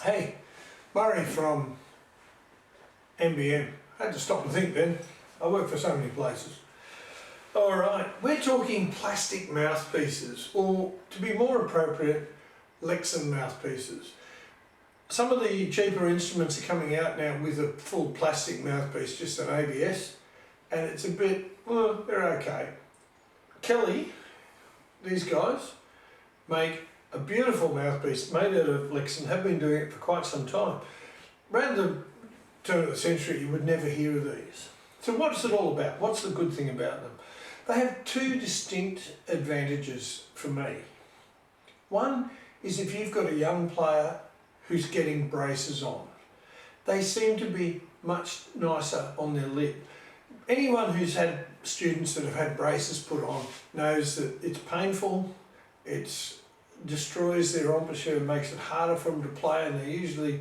Hey, Murray from MBM. I had to stop and think then. I work for so many places. Alright, we're talking plastic mouthpieces, or to be more appropriate, Lexan mouthpieces. Some of the cheaper instruments are coming out now with a full plastic mouthpiece, just an ABS, and it's a bit, well, they're okay. Kelly, these guys, make a beautiful mouthpiece made out of Lexan, have been doing it for quite some time. Around the turn of the century you would never hear of these. So what's it all about? What's the good thing about them? They have two distinct advantages for me. One is if you've got a young player who's getting braces on. They seem to be much nicer on their lip. Anyone who's had students that have had braces put on knows that it's painful, it destroys their embouchure and makes it harder for them to play, and they usually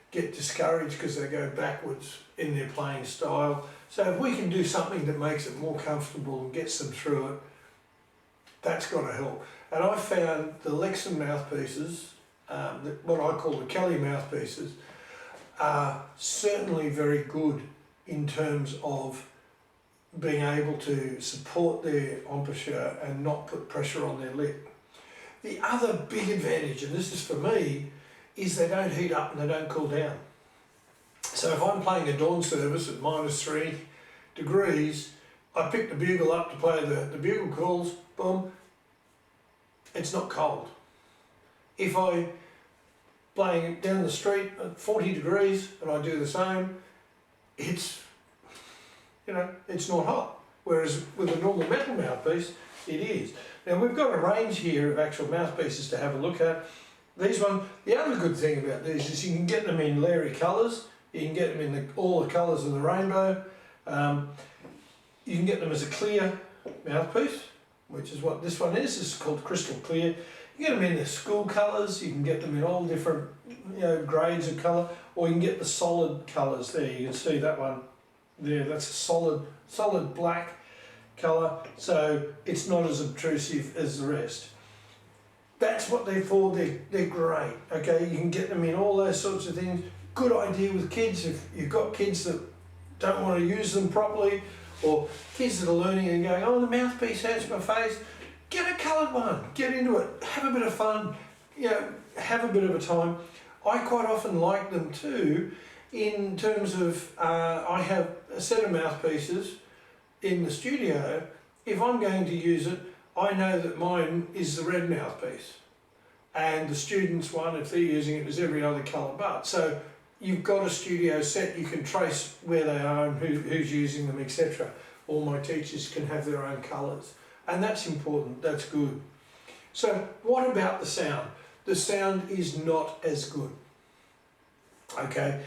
get discouraged because they go backwards in their playing style. So if we can do something that makes it more comfortable and gets them through it, that's got to help. And I found the Lexan mouthpieces, what I call the Kelly mouthpieces, are certainly very good in terms of being able to support their embouchure and not put pressure on their lip. The other big advantage, and this is for me, is they don't heat up and they don't cool down. So if I'm playing a dawn service at -3 degrees, I pick the bugle up to play the bugle calls, boom, it's not cold. If I'm playing down the street at 40 degrees and I do the same, it's not hot. Whereas with a normal metal mouthpiece, it is. Now we've got a range here of actual mouthpieces to have a look at. These ones, the other good thing about these is you can get them in Larry colours. You can get them in all the colours of the rainbow. You can get them as a clear mouthpiece, which is what this one is. This is called crystal clear. You get them in the school colours. You can get them in all different grades of colour, or you can get the solid colours there. You can see that one there. That's a solid black colour, so it's not as obtrusive as the rest. That's what they're for. They're great. Okay, you can get them in all those sorts of things. Good idea with kids if you've got kids that don't want to use them properly, or kids that are learning and going, oh, the mouthpiece hurts my face. Get a coloured one. Get into it. Have a bit of fun. Have a bit of a time. I quite often like them too, in terms of I have a set of mouthpieces in the studio. If I'm going to use it, I know that mine is the red mouthpiece, and the students' one, if they're using it, is every other colour but. So you've got a studio set, you can trace where they are and who's using them, etc. All my teachers can have their own colours, and that's important, that's good. So what about the sound? The sound is not as good. Okay,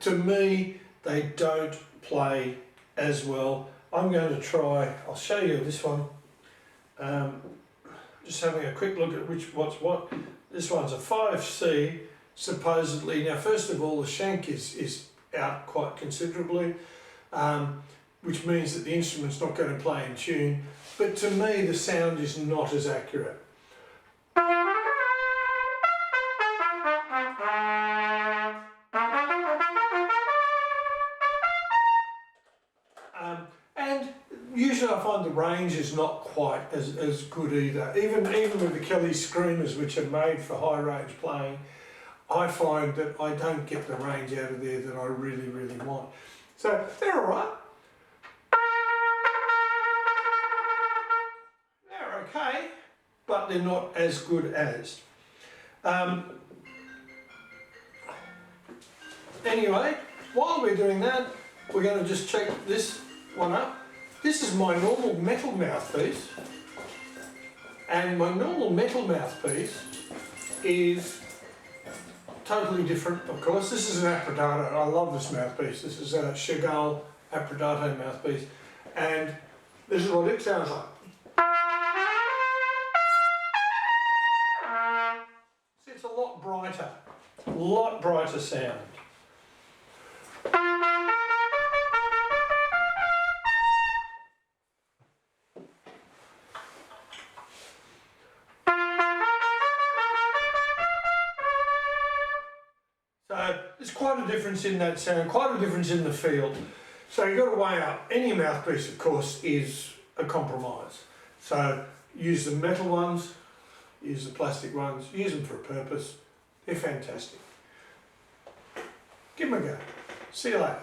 to me, they don't play as well. I'm going to try, I'll show you this one. Just having a quick look at what's what. This one's a 5C, supposedly. Now, first of all, the shank is out quite considerably, which means that the instrument's not going to play in tune. But to me, the sound is not as accurate. And usually I find the range is not quite as good either. Even with the Kelly screamers, which are made for high range playing, I find that I don't get the range out of there that I really, really want. So they're alright. They're okay, but they're not as good as. Anyway, while we're doing that, we're going to just check this one up. This is my normal metal mouthpiece, and my normal metal mouthpiece is totally different, of course. This is an approdato. I love this mouthpiece. This is a Chagall approdato mouthpiece, and this is what it sounds like. See, it's a lot brighter sound. quite a difference in that sound, quite a difference in the feel. So you've got to weigh up. Any mouthpiece, of course, is a compromise. So use the metal ones, use the plastic ones, use them for a purpose. They're fantastic. Give them a go. See you later.